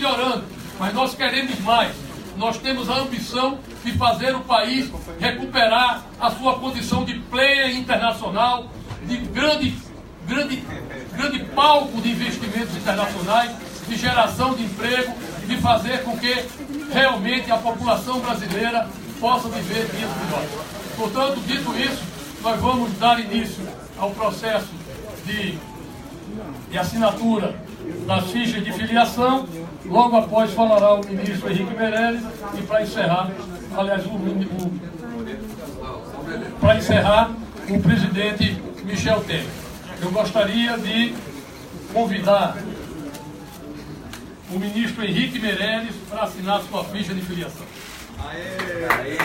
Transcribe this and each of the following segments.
melhorando, mas nós queremos mais. Nós temos a ambição de fazer o país recuperar a sua condição de player internacional, de grande palco de investimentos internacionais, de geração de emprego, de fazer com que realmente a população brasileira possa viver dias melhores. Portanto, dito isso, nós vamos dar início ao processo de assinatura das fichas de filiação. Logo após falará o ministro Henrique Meirelles e para encerrar, aliás, para encerrar, o presidente Michel Temer. Eu gostaria de convidar o ministro Henrique Meirelles para assinar sua ficha de filiação. Aê! Aê!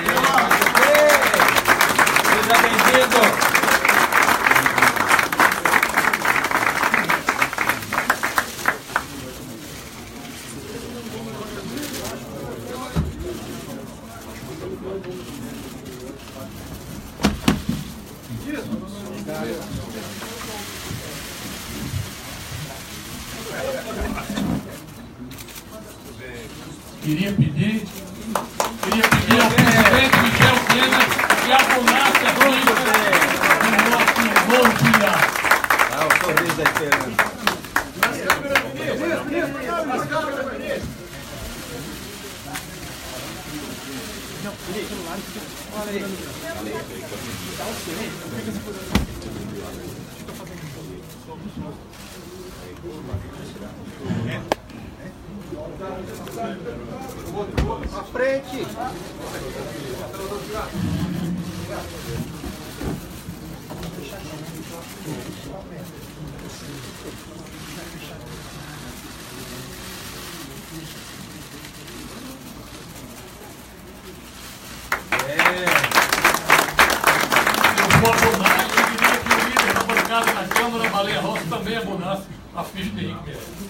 Seja bem-vindo! Queria pedir ao presidente Michel Temer que abonasse a ficha do nosso novo filiado. Ah, o sorriso aí, Temer. À frente! Eu vou abonar e eu queria que o líder da bancada da Câmara, Baleia Rossi, também abonasse a ficha de Henrique Meirelles.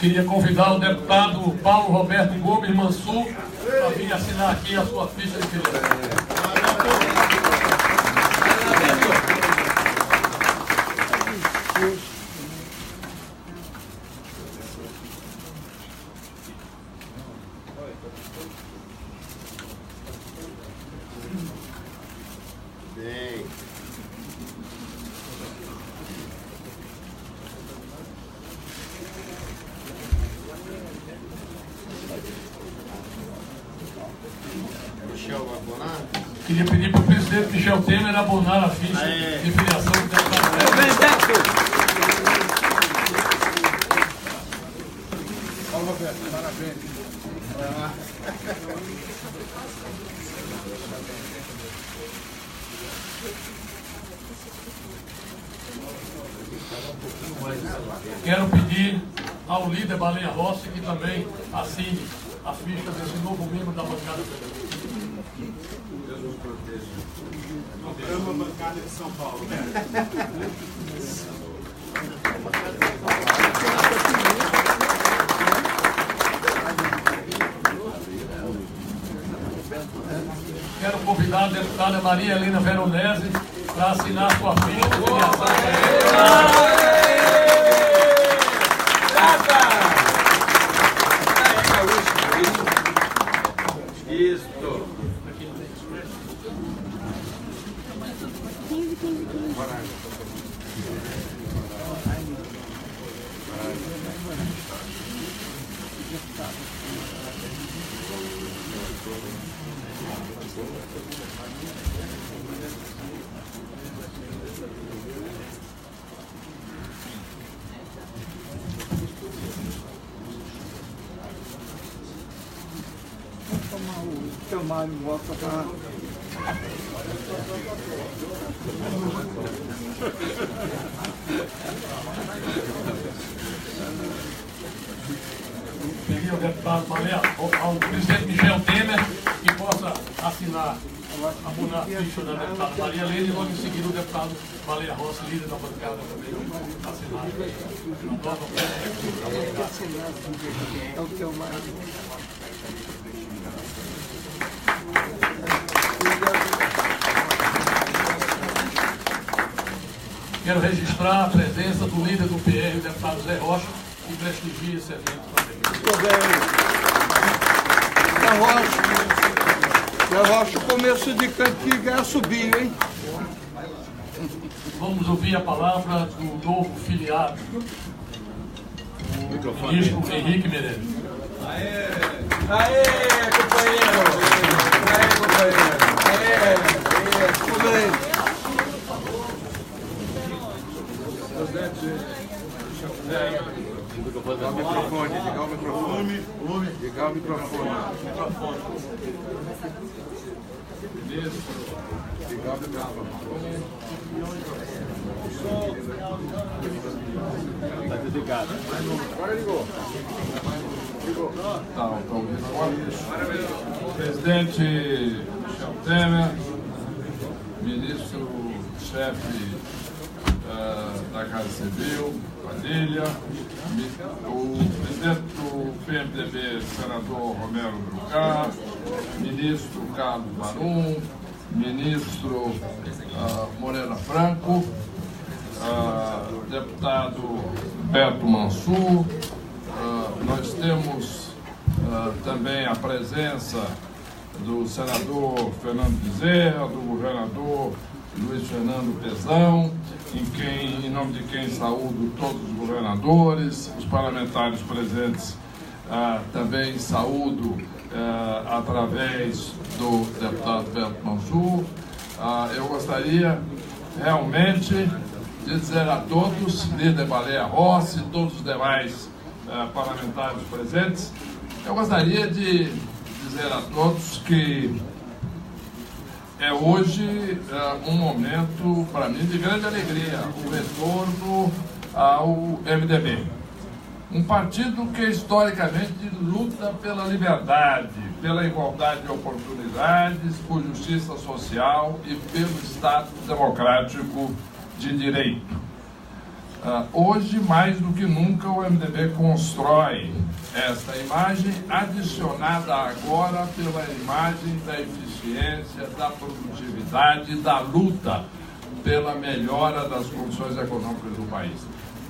Queria convidar o deputado Paulo Roberto Gomes Mansur para vir assinar aqui a sua ficha de filiação. Queria pedir para o presidente Michel Temer abonar a ficha de filiação do deputado. Paulo Roberto, parabéns. Quero pedir ao líder Baleia Rossi que também assine a ficha desse novo membro da bancada federal. Deus nos proteja. Amo a bancada de São Paulo. Quero convidar a deputada Maria Helena Veronese para assinar sua ficha de filiação. Isto. Tomar um voto para... Pedir ao deputado Baleia, ao presidente Michel Temer, que possa assinar, abonar a ficha da deputada Maria Helena e logo em seguida o deputado Baleia Rossi, líder da bancada, também assinar. É o teu marido. Quero registrar a presença do líder do PR, o deputado Zé Rocha, que prestigia esse evento também. Muito bem. Zé Rocha, o começo de cantiga é subir, hein? Vamos ouvir a palavra do novo filiado, o ministro Henrique Meirelles. Aê, companheiro! Aê, companheiro! Tudo bem. Ligar o microfone, ligar o microfone. Ligar o microfone. Ligar o microfone. Tá desligado. Agora ligou. Tá, então, presidente Michel Temer, ministro-chefe da Casa Civil, Padilha, o presidente do PMDB, senador Romero Jucá, ministro Carlos Marum, ministro Moreira Franco, deputado Beto Mansur. Nós temos também a presença do senador Fernando Bezerra, do governador Luiz Fernando Pezão, em nome de quem saúdo todos os governadores, os parlamentares presentes também saúdo através do deputado Beto Mansur. Eu gostaria realmente de dizer a todos, líder Baleia Rossi, todos os demais parlamentares presentes, eu gostaria de dizer a todos que é hoje um momento, para mim, de grande alegria, o retorno ao MDB. Um partido que historicamente luta pela liberdade, pela igualdade de oportunidades, por justiça social e pelo Estado democrático de direito. Hoje, mais do que nunca, o MDB constrói esta imagem, adicionada agora pela imagem da eficiência, da produtividade, da luta pela melhora das condições econômicas do país.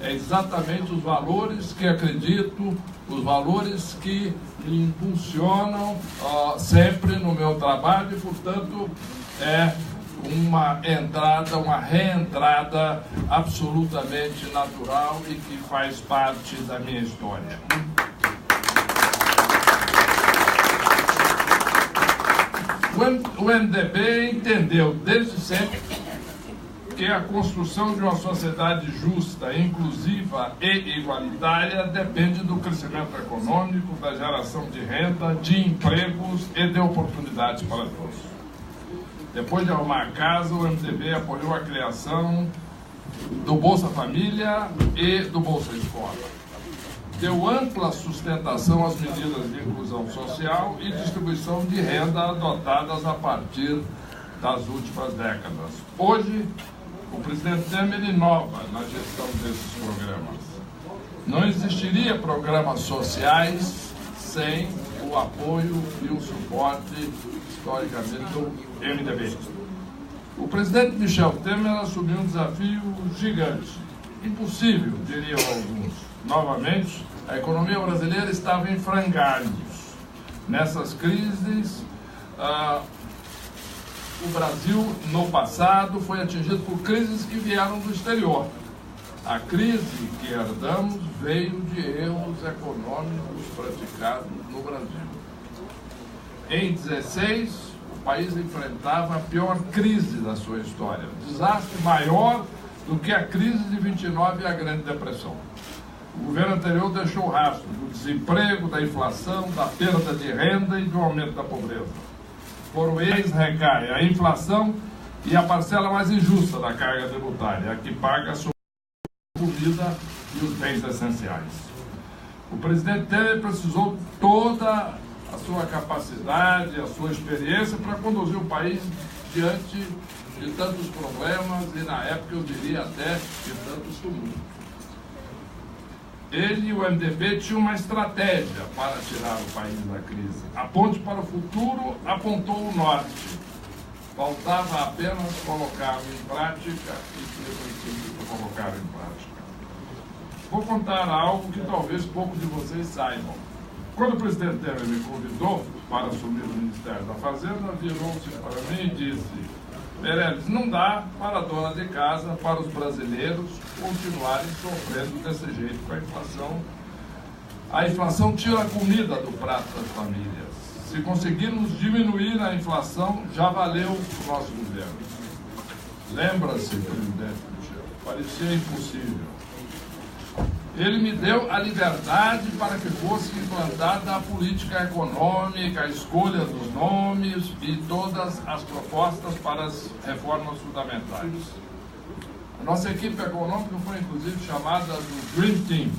É exatamente os valores que acredito, os valores que me impulsionam sempre no meu trabalho e, portanto, é uma entrada, uma reentrada absolutamente natural e que faz parte da minha história. O MDB entendeu desde sempre que a construção de uma sociedade justa, inclusiva e igualitária depende do crescimento econômico, da geração de renda, de empregos e de oportunidades para todos. Depois de arrumar a casa, o MDB apoiou a criação do Bolsa Família e do Bolsa Escola. Deu ampla sustentação às medidas de inclusão social e distribuição de renda adotadas a partir das últimas décadas. Hoje, o presidente Temer inova na gestão desses programas. Não existiria programas sociais sem o apoio e o suporte, historicamente, do MDB. O presidente Michel Temer assumiu um desafio gigante, impossível, diriam alguns. Novamente, a economia brasileira estava em frangalhos. Nessas crises, o Brasil, no passado, foi atingido por crises que vieram do exterior. A crise que herdamos veio de erros econômicos praticados no Brasil. Em 2016, o país enfrentava a pior crise da sua história. Desastre maior do que a crise de 29 e a Grande Depressão. O governo anterior deixou rastro do desemprego, da inflação, da perda de renda e do aumento da pobreza. Por o ex recai a inflação e a parcela mais injusta da carga tributária, a que paga sobre a comida e os bens essenciais. O presidente Temer precisou toda a sua capacidade, a sua experiência para conduzir o país diante de tantos problemas e, na época, eu diria até de tantos tumultos. Ele e o MDB tinham uma estratégia para tirar o país da crise. A ponte para o futuro apontou o norte. Faltava apenas colocá-lo em prática e ter conseguido colocar em prática. Vou contar algo que talvez poucos de vocês saibam. Quando o presidente Temer me convidou para assumir o Ministério da Fazenda, virou-se para mim e disse: Meirelles, não dá para a dona de casa, para os brasileiros continuarem sofrendo desse jeito com a inflação. A inflação tira a comida do prato das famílias. Se conseguirmos diminuir a inflação, já valeu o nosso governo. Lembra-se, presidente Michel, parecia impossível. Ele me deu a liberdade para que fosse implantada a política econômica, a escolha dos nomes e todas as propostas para as reformas fundamentais. A nossa equipe econômica foi, inclusive, chamada do Dream Team.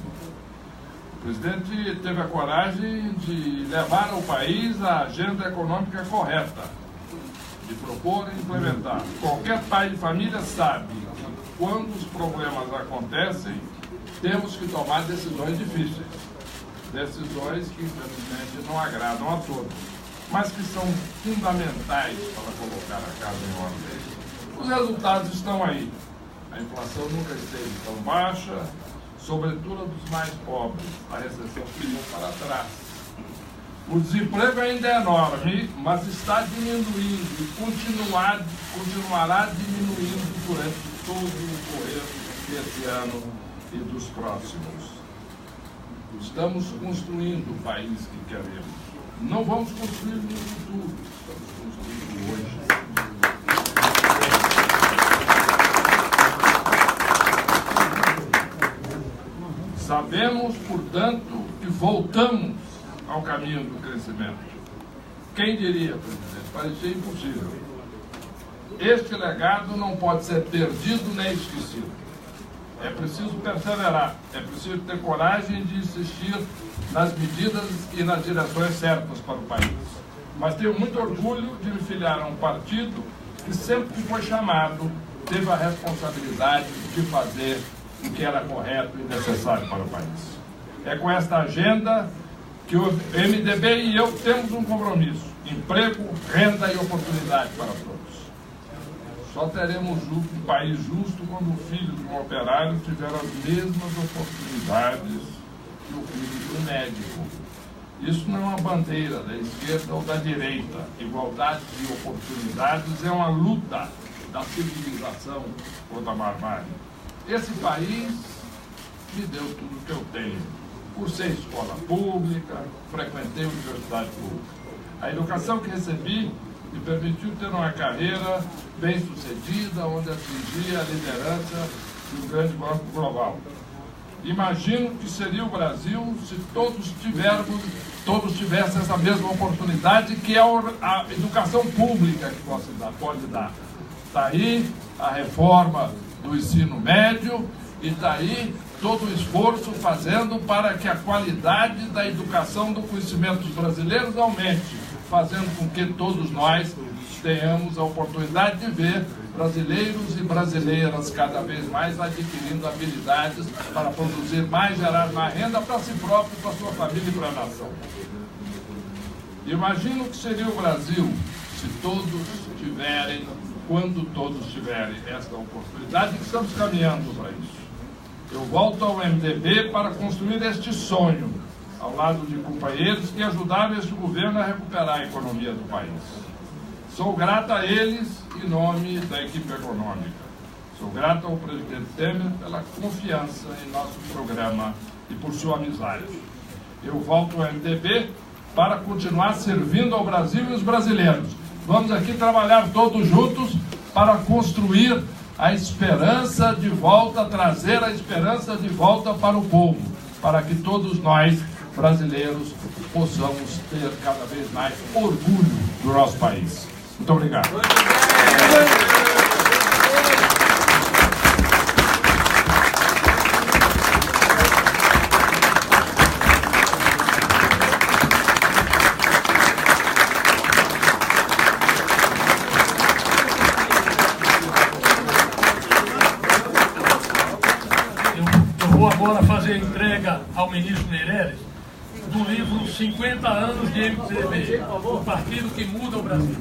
O presidente teve a coragem de levar ao país a agenda econômica correta, de propor e implementar. Qualquer pai de família sabe que, quando os problemas acontecem, temos que tomar decisões difíceis, decisões que infelizmente não agradam a todos, mas que são fundamentais para colocar a casa em ordem. Os resultados estão aí. A inflação nunca esteve tão baixa, sobretudo dos mais pobres. A recessão ficou para trás. O desemprego ainda é enorme, mas está diminuindo e continuará diminuindo durante todo o correr desse ano e dos próximos. Estamos construindo o país que queremos. Não vamos construir no futuro, estamos construindo hoje. Sabemos, portanto, que voltamos ao caminho do crescimento. Quem diria, presidente? Parecia impossível. Este legado não pode ser perdido nem esquecido. É preciso perseverar, é preciso ter coragem de insistir nas medidas e nas direções certas para o país. Mas tenho muito orgulho de me filiar a um partido que sempre que foi chamado teve a responsabilidade de fazer o que era correto e necessário para o país. É com esta agenda que o MDB e eu temos um compromisso: emprego, renda e oportunidade para todos. Só teremos um país justo quando o filho de um operário tiver as mesmas oportunidades que o filho de um médico. Isso não é uma bandeira da esquerda ou da direita. Igualdade de oportunidades é uma luta da civilização contra a barbárie. Esse país me deu tudo o que eu tenho. Cursei escola pública, frequentei a universidade pública. A educação que recebi me permitiu ter uma carreira bem-sucedida, onde atingi a liderança de um grande banco global. Imagino que seria o Brasil se todos tivessem essa mesma oportunidade que é a educação pública que pode dar. Está aí a reforma do ensino médio e está aí todo o esforço fazendo para que a qualidade da educação do conhecimento dos brasileiros aumente, fazendo com que todos nós tenhamos a oportunidade de ver brasileiros e brasileiras cada vez mais adquirindo habilidades para produzir mais, gerar mais renda para si próprio, para sua família e para a nação. Imagino que seria o Brasil se todos tiverem, quando todos tiverem esta oportunidade, e estamos caminhando para isso. Eu volto ao MDB para construir este sonho, ao lado de companheiros que ajudaram este governo a recuperar a economia do país. Sou grato a eles em nome da equipe econômica. Sou grato ao presidente Temer pela confiança em nosso programa e por sua amizade. Eu volto ao MDB para continuar servindo ao Brasil e os brasileiros. Vamos aqui trabalhar todos juntos para construir a esperança de volta, trazer a esperança de volta para o povo, para que todos nós, brasileiros, possamos ter cada vez mais orgulho do nosso país. Muito obrigado. Eu vou agora fazer a entrega ao ministro Meirelles do livro 50 anos de MDB, o partido que muda o Brasil.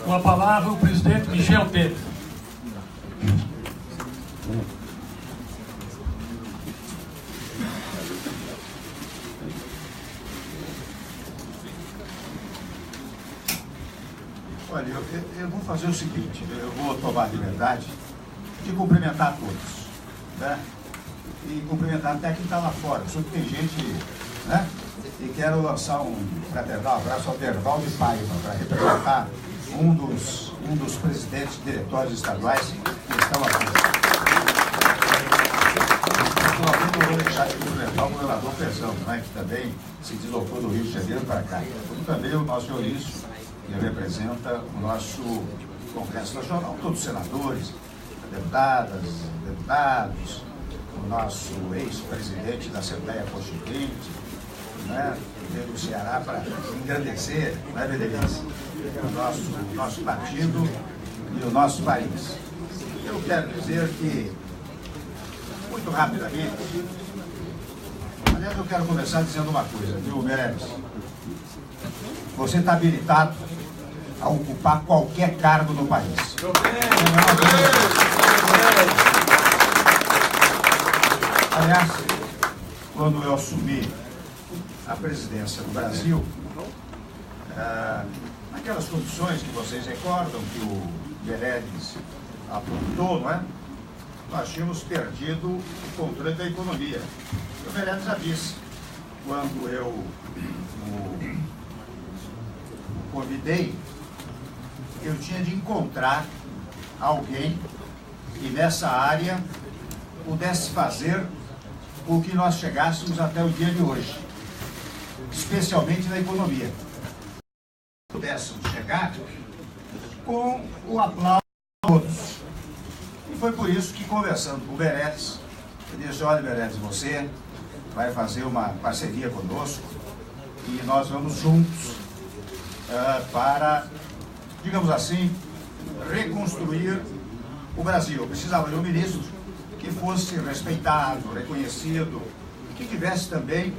Com a palavra, o presidente Michel Temer. Olha, eu vou fazer o seguinte, eu vou tomar a liberdade de cumprimentar todos, né? E cumprimentar até quem está lá fora. Só que tem gente, né? E quero lançar um fraternal abraço ao Derval de Paiva, para representar um dos presidentes de diretórios estaduais que estão aqui. Naturalmente, eu vou deixar de cumprimentar o governador Pezão, né? Que também se deslocou do Rio de Janeiro para cá. Como também o nosso Eurício, que representa o nosso Congresso Nacional, todos os senadores, deputadas, deputados, o nosso ex-presidente da Assembleia Constituinte, né, veio do Ceará para engrandecer, não é, Bedelice? O nosso partido e o nosso país. Eu quero dizer que, muito rapidamente, aliás, eu quero começar dizendo uma coisa, viu, Meirelles? Você está habilitado a ocupar qualquer cargo no país. Aliás, quando eu assumi a presidência do Brasil, naquelas condições que vocês recordam que o Meirelles apontou, não é? Nós tínhamos perdido o controle da economia. O Meirelles já disse, quando eu o convidei, eu tinha de encontrar alguém que nessa área pudesse fazer o que nós chegássemos até o dia de hoje, especialmente na economia. Pudéssemos chegar com o aplauso de todos. E foi por isso que, conversando com o Meirelles, eu disse: olha, Meirelles, você vai fazer uma parceria conosco e nós vamos juntos para, digamos assim, reconstruir o Brasil. Eu precisava de um ministro que fosse respeitado, reconhecido, que tivesse também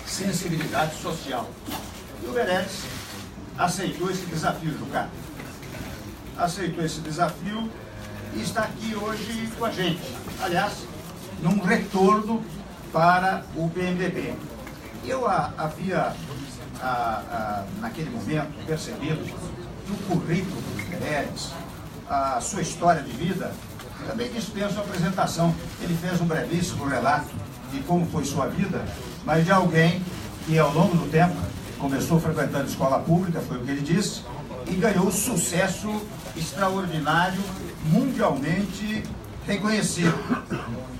sensibilidade social. E o Meirelles aceitou esse desafio, Jucá. Aceitou esse desafio e está aqui hoje com a gente. Aliás, num retorno para o PMDB. Eu havia, naquele momento, percebido no currículo do Meirelles, a sua história de vida, também dispenso a apresentação. Ele fez um brevíssimo relato de como foi sua vida, mas de alguém que, ao longo do tempo, começou frequentando escola pública, foi o que ele disse, e ganhou sucesso extraordinário, mundialmente reconhecido.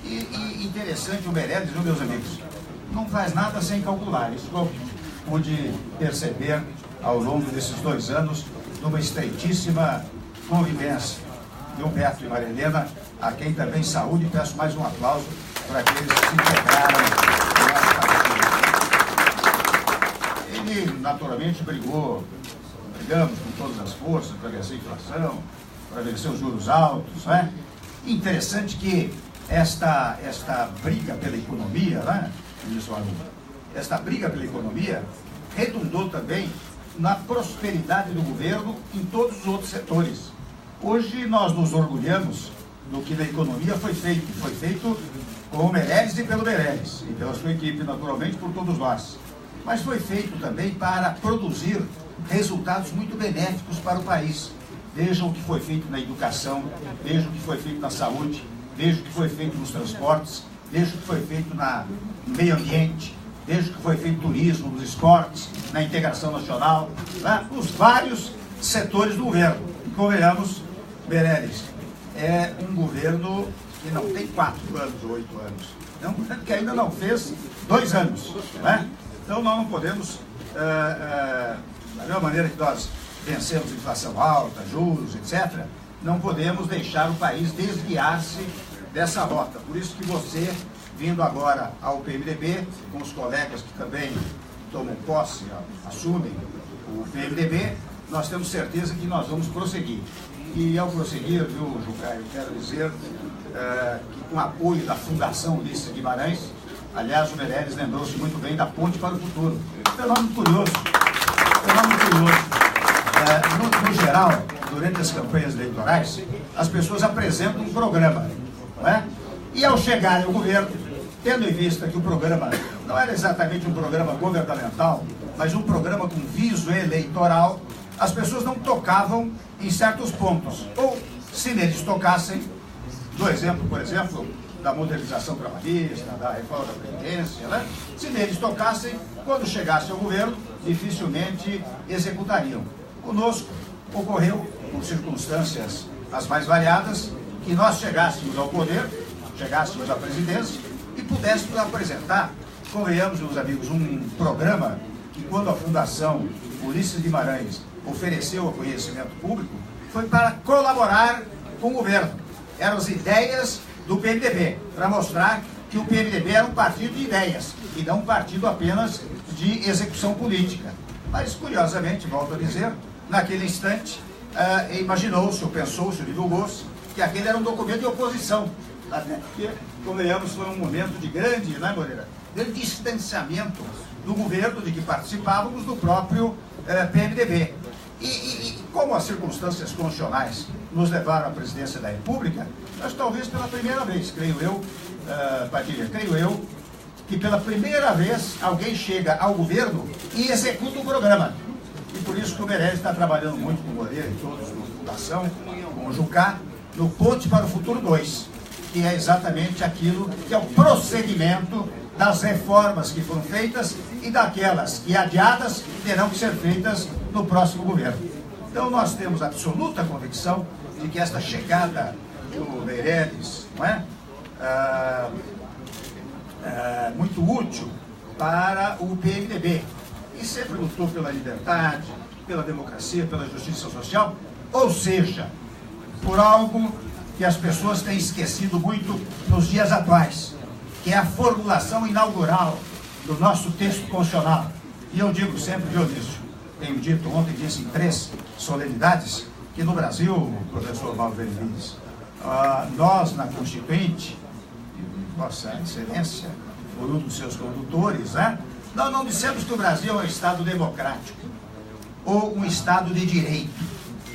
E interessante, o Meirelles, viu, meus amigos, não faz nada sem calcular. Isso eu pude perceber ao longo desses 2 anos, numa estreitíssima convivência. Viu, Beto e Maria Helena, a quem também saúde, e peço mais um aplauso para aqueles que se integraram no nosso partido. Ele, naturalmente, brigamos com todas as forças para vencer a inflação, para vencer os juros altos, né? Interessante que esta briga pela economia, né, ministro Arruda, esta briga pela economia redundou também na prosperidade do governo em todos os outros setores. Hoje nós nos orgulhamos do que na economia foi feito com o Meirelles e pelo Meirelles, e pela sua equipe, naturalmente, por todos nós. Mas foi feito também para produzir resultados muito benéficos para o país. Vejam o que foi feito na educação, vejam o que foi feito na saúde, vejam o que foi feito nos transportes, vejam o que foi feito no meio ambiente, vejam o que foi feito no turismo, nos esportes, na integração nacional, né? Nos vários setores do governo. E convenhamos, Meirelles, é um governo que não tem 4 anos ou 8 anos. É um governo que ainda não fez 2 anos. Né? Então nós não podemos, da mesma maneira que nós vencemos inflação alta, juros, etc., não podemos deixar o país desviar-se dessa rota. Por isso que você, vindo agora ao PMDB, com os colegas que também tomam posse, assumem o PMDB, nós temos certeza que nós vamos prosseguir. E ao prosseguir, viu, Jucá, eu quero dizer que com o apoio da Fundação Ulisses Guimarães, aliás, o Meirelles lembrou-se muito bem da Ponte para o Futuro. Fenômeno curioso. No geral, durante as campanhas eleitorais, as pessoas apresentam um programa, não é? E ao chegar ao governo, tendo em vista que o programa não era exatamente um programa governamental, mas um programa com viso eleitoral, as pessoas não tocavam em certos pontos. Ou, se neles tocassem, do exemplo, por exemplo, da modernização trabalhista, da reforma da Previdência, né? Se neles tocassem, quando chegasse ao governo, dificilmente executariam. Conosco ocorreu, por circunstâncias as mais variadas, que nós chegássemos ao poder, chegássemos à presidência e pudéssemos apresentar, convenhamos, meus amigos, um programa que, quando a Fundação Ulisses Guimarães ofereceu ao conhecimento público, foi para colaborar com o governo. Eram as ideias do PMDB, para mostrar que o PMDB era um partido de ideias e não um partido apenas de execução política. Mas, curiosamente, volto a dizer, naquele instante, imaginou-se, ou pensou-se, ou divulgou-se, que aquele era um documento de oposição. Até porque, convenhamos, foi um momento de grande, né, Moreira? Grande distanciamento do governo de que participávamos do próprio PMDB. E como as circunstâncias constitucionais nos levaram à presidência da República, nós talvez pela primeira vez, creio eu, Padilha, que pela primeira vez alguém chega ao governo e executa um programa. E por isso que o Meirelles está trabalhando muito com o Moreira e todos na Fundação, com o Jucá, no Ponte para o Futuro 2, que é exatamente aquilo que é o prosseguimento das reformas que foram feitas e daquelas que, adiadas, terão que ser feitas no próximo governo. Então nós temos absoluta convicção de que esta chegada do Meirelles, não é? Muito útil para o PMDB, que sempre lutou pela liberdade, pela democracia, pela justiça social, ou seja, por algo que as pessoas têm esquecido muito nos dias atuais, que é a formulação inaugural do nosso texto constitucional. E eu digo sempre, Dionísio, tenho dito ontem, disse em 3 solenidades, que no Brasil, professor Mauro Benevides, nós na Constituinte, Vossa Excelência, por um dos seus condutores, né? Nós não dissemos que o Brasil é um Estado democrático ou um Estado de direito.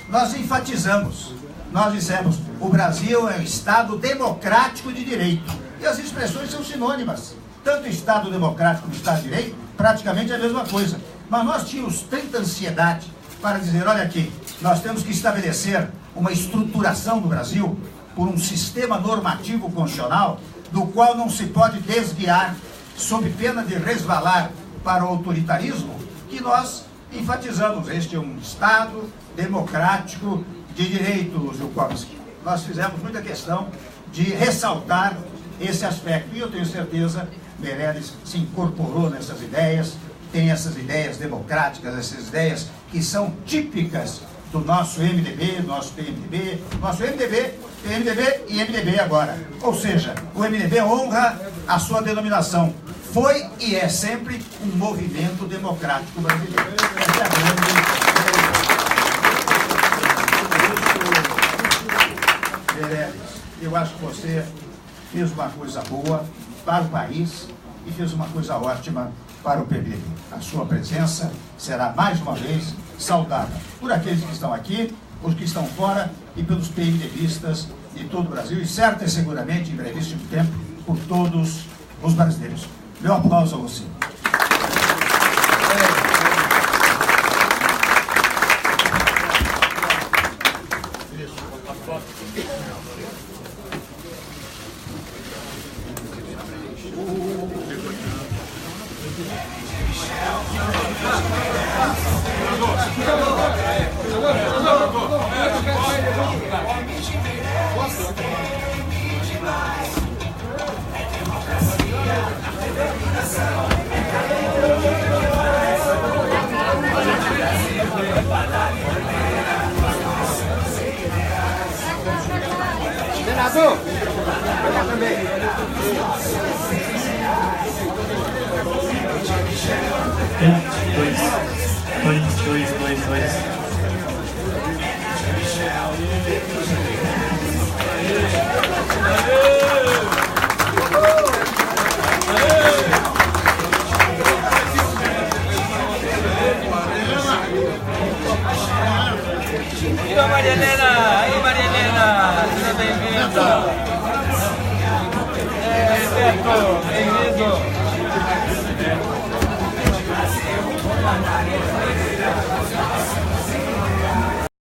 Nós enfatizamos, nós dissemos, o Brasil é um Estado democrático de direito. E as expressões são sinônimas. Tanto Estado democrático como Estado de direito, praticamente é a mesma coisa. Mas nós tínhamos tanta ansiedade para dizer, olha aqui, nós temos que estabelecer uma estruturação do Brasil por um sistema normativo constitucional do qual não se pode desviar sob pena de resvalar para o autoritarismo, que nós enfatizamos. Este é um Estado democrático de direito, Zukovski. Nós fizemos muita questão de ressaltar esse aspecto. E eu tenho certeza, Meirelles se incorporou nessas ideias, tem essas ideias democráticas, essas ideias que são típicas do nosso MDB, nosso PMDB, nosso MDB, PMDB e MDB agora. Ou seja, o MDB honra a sua denominação. Foi e é sempre um movimento democrático brasileiro. Essa é a grande... Meirelles, eu acho que você fez uma coisa boa para o país e fez uma coisa ótima para o PMDB. A sua presença será mais uma vez saudada por aqueles que estão aqui, os que estão fora e pelos PMDBistas de todo o Brasil e certa e seguramente em brevíssimo tempo por todos os brasileiros. Meu aplauso a você. Senador, eu também. Dois. Viva Maria Helena! Aí, Maria Helena! Seja bem-vinda! Beto, bem-vindo!